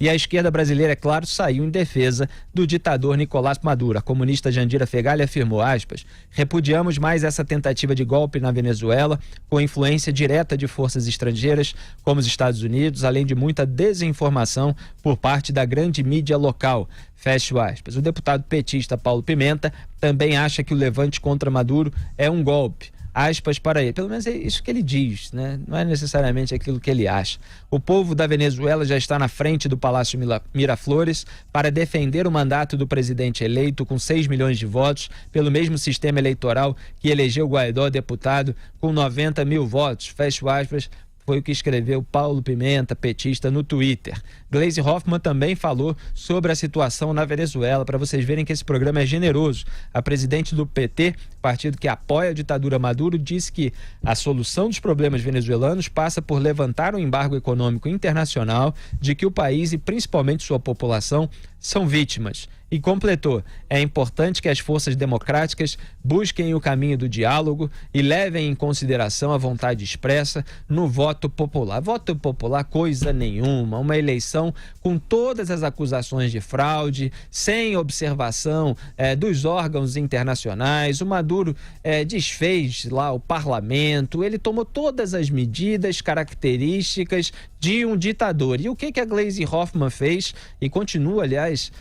E a esquerda brasileira, é claro, saiu em defesa do ditador Nicolás Maduro. A comunista Jandira Fegali afirmou, aspas, repudiamos mais essa tentativa de golpe na Venezuela, com influência direta de forças estrangeiras, como os Estados Unidos, além de muita desinformação por parte da grande mídia local. Fecho aspas. O deputado petista Paulo Pimenta também acha que o levante contra Maduro é um golpe. Aspas para ele, pelo menos é isso que ele diz, né? Não é necessariamente aquilo que ele acha. O povo da Venezuela já está na frente do Palácio Miraflores para defender o mandato do presidente eleito com 6 milhões de votos, pelo mesmo sistema eleitoral que elegeu Guaidó deputado com 90 mil votos. Fecho aspas. Foi o que escreveu Paulo Pimenta, petista, no Twitter. Gleisi Hoffmann também falou sobre a situação na Venezuela, para vocês verem que esse programa é generoso. A presidente do PT, partido que apoia a ditadura Maduro, disse que a solução dos problemas venezuelanos passa por levantar um embargo econômico internacional de que o país e principalmente sua população são vítimas. E completou, é importante que as forças democráticas busquem o caminho do diálogo e levem em consideração a vontade expressa no voto popular. Voto popular, coisa nenhuma, uma eleição com todas as acusações de fraude, sem observação dos órgãos internacionais. O Maduro desfez lá o parlamento, ele tomou todas as medidas características de um ditador. E o que a Gleisi Hoffmann fez, e continua, aliás,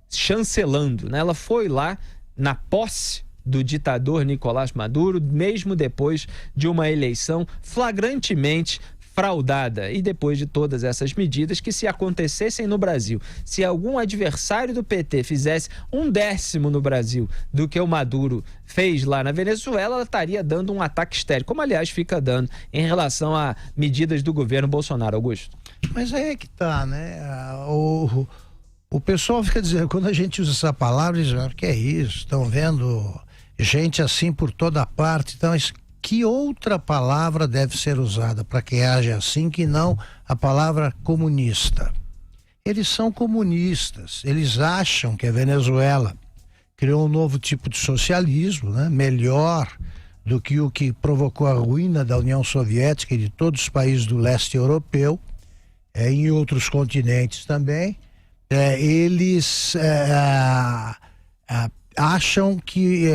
chancelando, né? Ela foi lá na posse do ditador Nicolás Maduro, mesmo depois de uma eleição flagrantemente fraudada, e depois de todas essas medidas que, se acontecessem no Brasil, se algum adversário do PT fizesse 1/10 no Brasil do que o Maduro fez lá na Venezuela, ela estaria dando um ataque histérico, como aliás fica dando em relação a medidas do governo Bolsonaro. Augusto. Mas aí é que tá, né? O pessoal fica dizendo, quando a gente usa essa palavra, diz, que é isso? Estão vendo gente assim por toda parte. Então, que outra palavra deve ser usada para quem age assim que não a palavra comunista? Eles são comunistas, eles acham que a Venezuela criou um novo tipo de socialismo, né? Melhor do que o que provocou a ruína da União Soviética e de todos os países do leste europeu, em outros continentes também. Eles acham que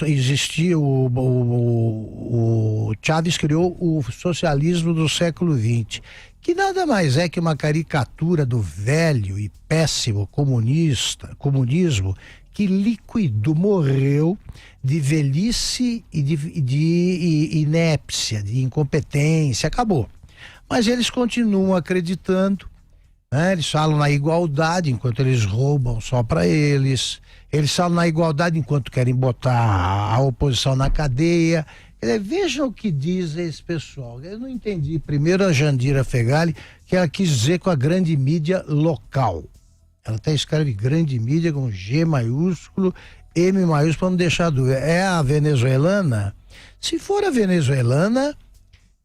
existia o Chávez criou o socialismo do século XX, que nada mais é que uma caricatura do velho e péssimo comunismo que liquidou, morreu de velhice e de inépcia, de incompetência, acabou. Mas eles continuam acreditando, né? Eles falam na igualdade enquanto eles roubam só para eles. Eles falam na igualdade enquanto querem botar a oposição na cadeia. Vejam o que diz esse pessoal. Eu não entendi. Primeiro a Jandira Fegali, que ela quis dizer com a grande mídia local. Ela até escreve grande mídia com G maiúsculo, M maiúsculo, para não deixar dúvida. É a venezuelana? Se for a venezuelana,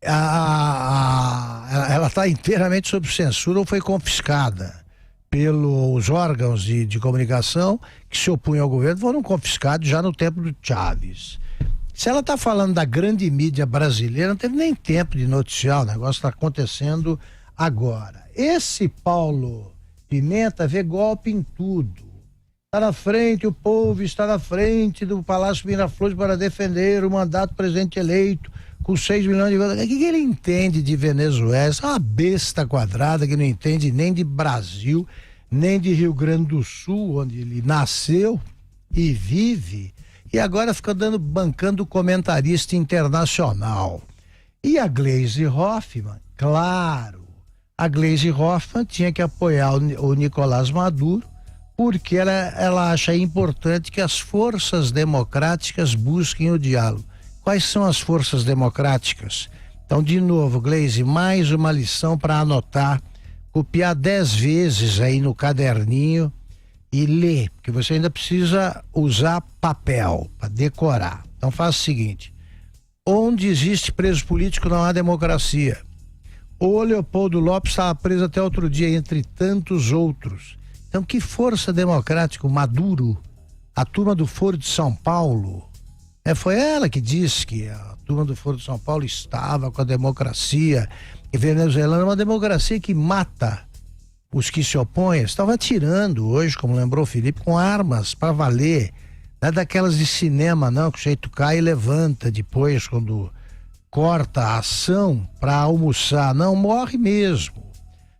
ela está inteiramente sob censura ou foi confiscada pelos órgãos de comunicação que se opunham ao governo, foram confiscados já no tempo do Chávez. Se ela está falando da grande mídia brasileira, não teve nem tempo de noticiar, o negócio está acontecendo agora. Esse Paulo Pimenta vê golpe em tudo. Está na frente, o povo está na frente do Palácio Miraflores para defender o mandato do presidente eleito com 6 milhões de votos. O que ele entende de Venezuela? Essa é uma besta quadrada que não entende nem de Brasil, nem de Rio Grande do Sul, onde ele nasceu e vive, e agora fica bancando comentarista internacional. E a Gleisi Hoffmann, claro, a Gleisi Hoffmann tinha que apoiar o Nicolás Maduro, porque ela acha importante que as forças democráticas busquem o diálogo. Quais são as forças democráticas? Então, de novo, Gleisi, mais uma lição para anotar, copiar 10 vezes aí no caderninho e ler, porque você ainda precisa usar papel para decorar. Então faça o seguinte: onde existe preso político não há democracia. O Leopoldo Lopes estava preso até outro dia, entre tantos outros. Então, que força democrática? O Maduro, a turma do Foro de São Paulo, foi ela que disse que a turma do Foro de São Paulo estava com a democracia. E Venezuela é uma democracia que mata os que se opõem estão atirando hoje, como lembrou o Felipe, com armas para valer. Não é daquelas de cinema, não, que o jeito cai e levanta depois, quando corta a ação para almoçar. Não, morre mesmo.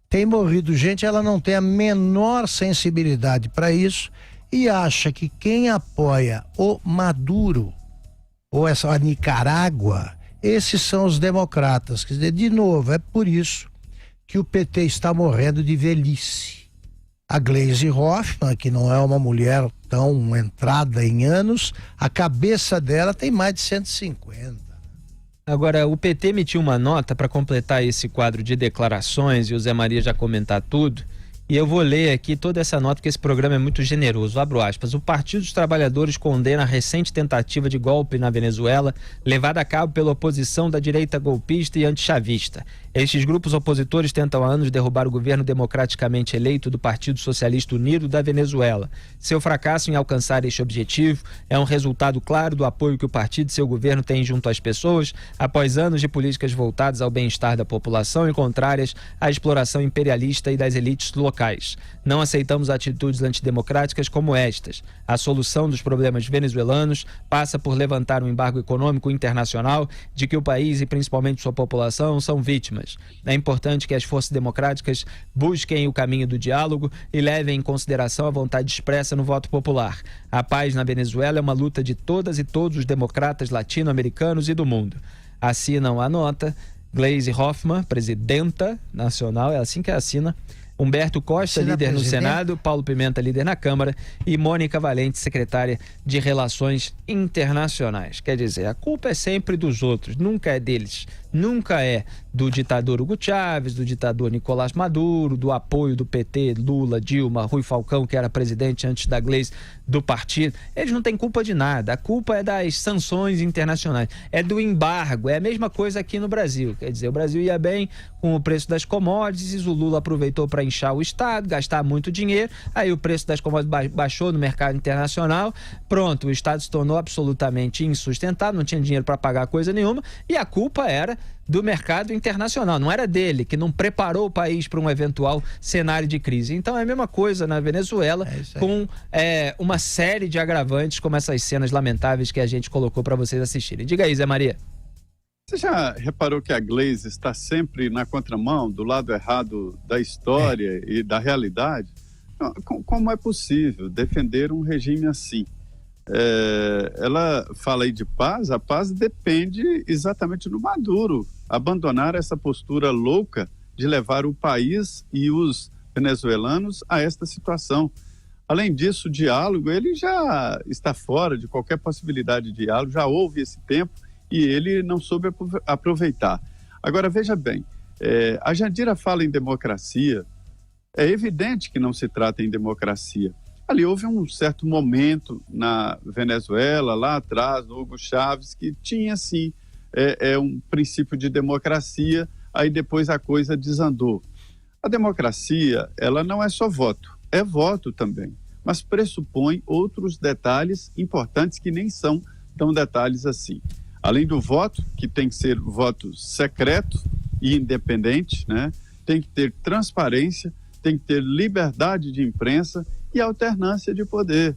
Tem morrido gente, ela não tem a menor sensibilidade para isso e acha que quem apoia o Maduro ou a Nicarágua, esses são os democratas. Quer dizer, de novo, é por isso que o PT está morrendo de velhice. A Gleisi Hoffmann, que não é uma mulher tão entrada em anos, a cabeça dela tem mais de 150. Agora, o PT emitiu uma nota para completar esse quadro de declarações e o Zé Maria já comentar tudo. E eu vou ler aqui toda essa nota, porque esse programa é muito generoso. Abro aspas. O Partido dos Trabalhadores condena a recente tentativa de golpe na Venezuela, levada a cabo pela oposição da direita golpista e antichavista. Estes grupos opositores tentam há anos derrubar o governo democraticamente eleito do Partido Socialista Unido da Venezuela. Seu fracasso em alcançar este objetivo é um resultado claro do apoio que o partido e seu governo têm junto às pessoas, após anos de políticas voltadas ao bem-estar da população e contrárias à exploração imperialista e das elites locais. Não aceitamos atitudes antidemocráticas como estas. A solução dos problemas venezuelanos passa por levantar um embargo econômico internacional de que o país e principalmente sua população são vítimas. É importante que as forças democráticas busquem o caminho do diálogo e levem em consideração a vontade expressa no voto popular. A paz na Venezuela é uma luta de todas e todos os democratas latino-americanos e do mundo. Assinam a nota Gleisi Hoffmann, presidenta nacional, é assim que assina, Humberto Costa, líder no Senado, Paulo Pimenta, líder na Câmara, e Mônica Valente, secretária de Relações Internacionais. Quer dizer, a culpa é sempre dos outros, nunca é deles. Nunca é do ditador Hugo Chávez, do ditador Nicolás Maduro, do apoio do PT, Lula, Dilma, Rui Falcão, que era presidente antes da Gleisi, do partido. Eles não têm culpa de nada. A culpa é das sanções internacionais, é do embargo. É a mesma coisa aqui no Brasil. Quer dizer, o Brasil ia bem com o preço das commodities, o Lula aproveitou para inchar o Estado, gastar muito dinheiro, aí o preço das commodities baixou no mercado internacional, pronto, o Estado se tornou absolutamente insustentável, não tinha dinheiro para pagar coisa nenhuma, e a culpa era do mercado internacional, não era dele, que não preparou o país para um eventual cenário de crise. Então é a mesma coisa na Venezuela, com uma série de agravantes, como essas cenas lamentáveis que a gente colocou para vocês assistirem. Diga aí, Zé Maria. Você já reparou que a Gleisi está sempre na contramão, do lado errado da história e da realidade? Como é possível defender um regime assim? Ela fala aí de paz, a paz depende exatamente do Maduro abandonar essa postura louca de levar o país e os venezuelanos a esta situação. Além disso, o diálogo, ele já está fora de qualquer possibilidade de diálogo, já houve esse tempo e ele não soube aproveitar. Agora, veja bem, a Jandira fala em democracia, é evidente que não se trata em democracia. Ali houve um certo momento na Venezuela, lá atrás, do Hugo Chávez, que tinha, sim, um princípio de democracia, aí depois a coisa desandou. A democracia, ela não é só voto, é voto também, mas pressupõe outros detalhes importantes que nem são tão detalhes assim. Além do voto, que tem que ser voto secreto e independente, né? Tem que ter transparência, tem que ter liberdade de imprensa e alternância de poder.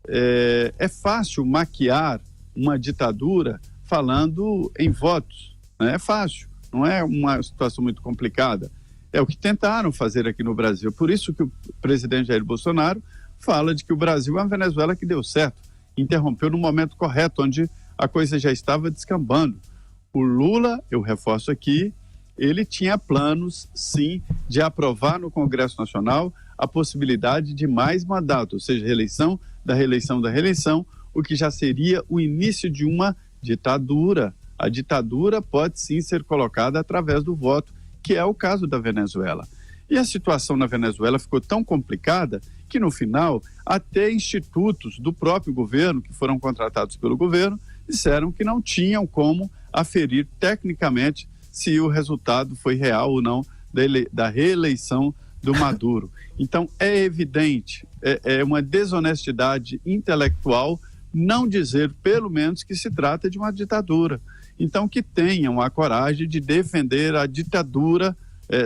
É fácil maquiar uma ditadura falando em votos, né? É fácil, não é uma situação muito complicada. É o que tentaram fazer aqui no Brasil. Por isso que o presidente Jair Bolsonaro fala de que o Brasil é uma Venezuela que deu certo, interrompeu no momento correto, onde a coisa já estava descambando. O Lula, eu reforço aqui, ele tinha planos, sim, de aprovar no Congresso Nacional a possibilidade de mais mandato, ou seja, reeleição, da reeleição, o que já seria o início de uma ditadura. A ditadura pode sim ser colocada através do voto, que é o caso da Venezuela. E a situação na Venezuela ficou tão complicada que, no final, até institutos do próprio governo, que foram contratados pelo governo, disseram que não tinham como aferir tecnicamente se o resultado foi real ou não da reeleição do Maduro. Então, é evidente, é uma desonestidade intelectual não dizer, pelo menos, que se trata de uma ditadura. Então, que tenham a coragem de defender a ditadura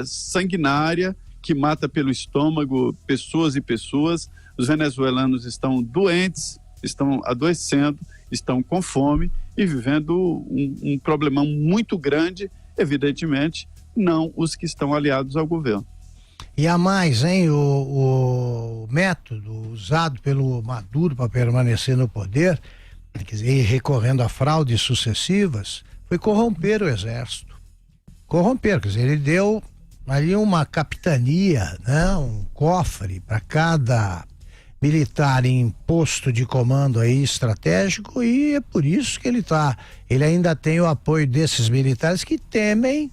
sanguinária que mata pelo estômago pessoas e pessoas. Os venezuelanos estão doentes, estão adoecendo, estão com fome e vivendo um problemão muito grande, evidentemente, não os que estão aliados ao governo. E a mais, hein, o método usado pelo Maduro para permanecer no poder, quer dizer, recorrendo a fraudes sucessivas, foi corromper o exército. Corromper, quer dizer, ele deu ali uma capitania, né, um cofre para cada militar em posto de comando aí estratégico, e é por isso que ele ainda tem o apoio desses militares que temem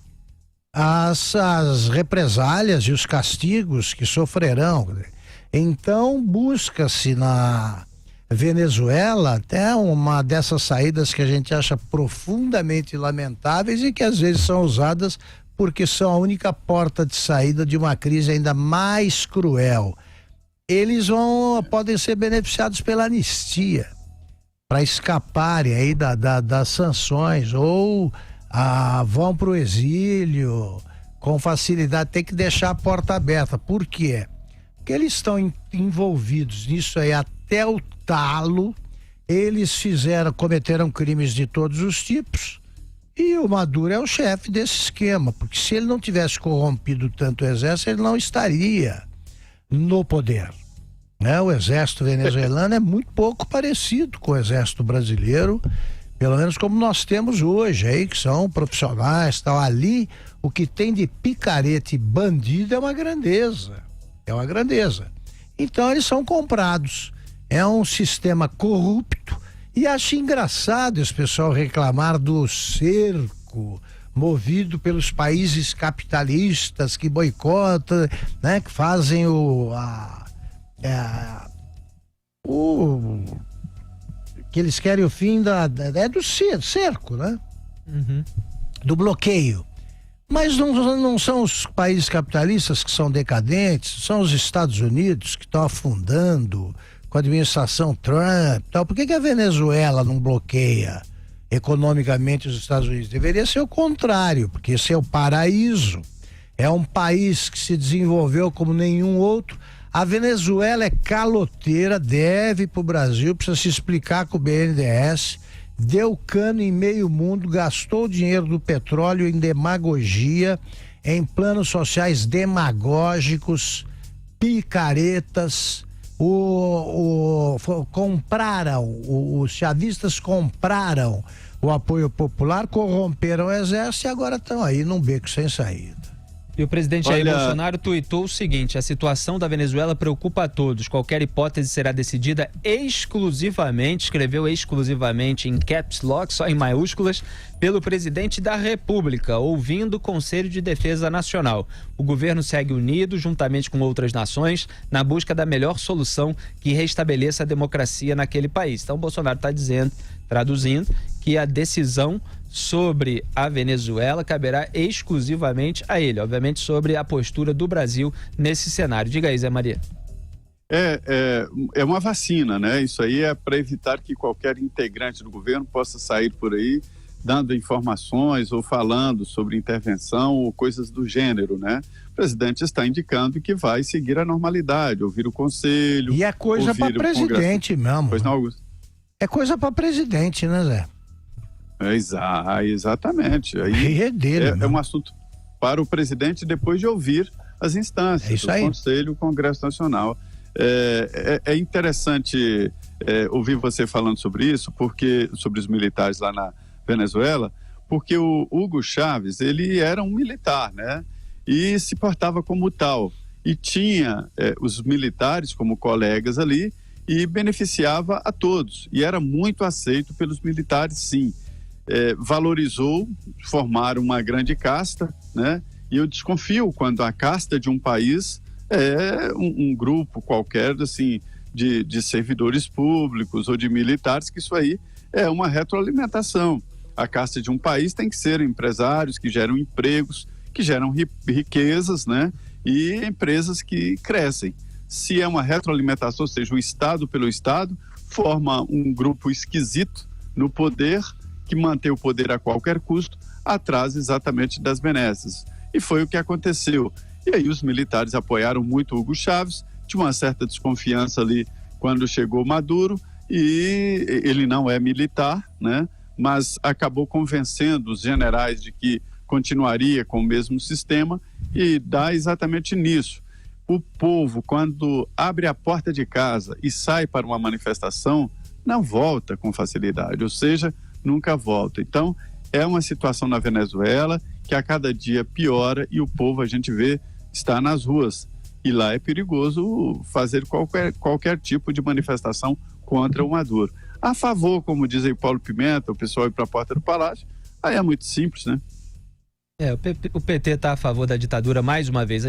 as represálias e os castigos que sofrerão. Então busca-se na Venezuela até uma dessas saídas que a gente acha profundamente lamentáveis e que às vezes são usadas porque são a única porta de saída de uma crise ainda mais cruel. Eles podem ser beneficiados pela anistia para escaparem aí das sanções, ou vão para o exílio com facilidade. Tem que deixar a porta aberta. Por quê? Porque eles estão envolvidos nisso aí até o talo. Eles cometeram crimes de todos os tipos, e o Maduro é o chefe desse esquema, porque se ele não tivesse corrompido tanto o exército, ele não estaria no poder, né? O exército venezuelano é muito pouco parecido com o exército brasileiro, pelo menos como nós temos hoje aí, que são profissionais, tal. Ali o que tem de picareta e bandido é uma grandeza, então eles são comprados, é um sistema corrupto. E acho engraçado esse pessoal reclamar do cerco movido pelos países capitalistas que boicotam, né, que fazem que eles querem o fim do cerco, né? Uhum. Do bloqueio. Mas não são os países capitalistas que são decadentes, são os Estados Unidos que estão afundando com a administração Trump, tal. Por que a Venezuela não bloqueia economicamente os Estados Unidos? Deveria ser o contrário, porque esse é o paraíso. É um país que se desenvolveu como nenhum outro. A Venezuela é caloteira, deve para o Brasil, precisa se explicar com o BNDES, deu cano em meio mundo, gastou o dinheiro do petróleo em demagogia, em planos sociais demagógicos, picaretas. Os chavistas compraram o apoio popular, corromperam o exército e agora estão aí num beco sem saída. E o presidente Jair Bolsonaro tuitou o seguinte: a situação da Venezuela preocupa a todos. Qualquer hipótese será decidida exclusivamente, escreveu exclusivamente em caps lock, só em maiúsculas, pelo presidente da República, ouvindo o Conselho de Defesa Nacional. O governo segue unido, juntamente com outras nações, na busca da melhor solução que restabeleça a democracia naquele país. Então, Bolsonaro está traduzindo, que a decisão sobre a Venezuela caberá exclusivamente a ele, obviamente sobre a postura do Brasil nesse cenário. Diga aí, Zé Maria. É uma vacina, né? Isso aí é para evitar que qualquer integrante do governo possa sair por aí dando informações ou falando sobre intervenção ou coisas do gênero, né? O presidente está indicando que vai seguir a normalidade, ouvir o conselho. E é coisa para presidente mesmo. Pois não, Augusto? É coisa para presidente, né, Zé? Exatamente. Aí é um assunto para o presidente depois de ouvir as instâncias, o Conselho, o Congresso Nacional. É interessante ouvir você falando sobre isso, sobre os militares lá na Venezuela, porque o Hugo Chávez, ele era um militar, né? E se portava como tal. E tinha os militares como colegas ali e beneficiava a todos. E era muito aceito pelos militares, sim. Valorizou formar uma grande casta, né? E eu desconfio quando a casta de um país é um grupo qualquer assim de servidores públicos ou de militares, que isso aí é uma retroalimentação. A casta de um país tem que ser empresários que geram empregos, que geram riquezas, né? E empresas que crescem. Se é uma retroalimentação, ou seja, o Estado pelo Estado, forma um grupo esquisito no poder, que mantém o poder a qualquer custo, atrás exatamente das benesses. E foi o que aconteceu. E aí os militares apoiaram muito Hugo Chávez, tinha uma certa desconfiança ali quando chegou Maduro, e ele não é militar, né? Mas acabou convencendo os generais de que continuaria com o mesmo sistema, e dá exatamente nisso. O povo, quando abre a porta de casa e sai para uma manifestação, não volta com facilidade, ou seja, nunca volta. Então, é uma situação na Venezuela que a cada dia piora, e o povo, a gente vê, está nas ruas. E lá é perigoso fazer qualquer tipo de manifestação contra o Maduro. A favor, como diz aí Paulo Pimenta, o pessoal ir para a porta do Palácio, aí é muito simples, né? O PT está a favor da ditadura mais uma vez.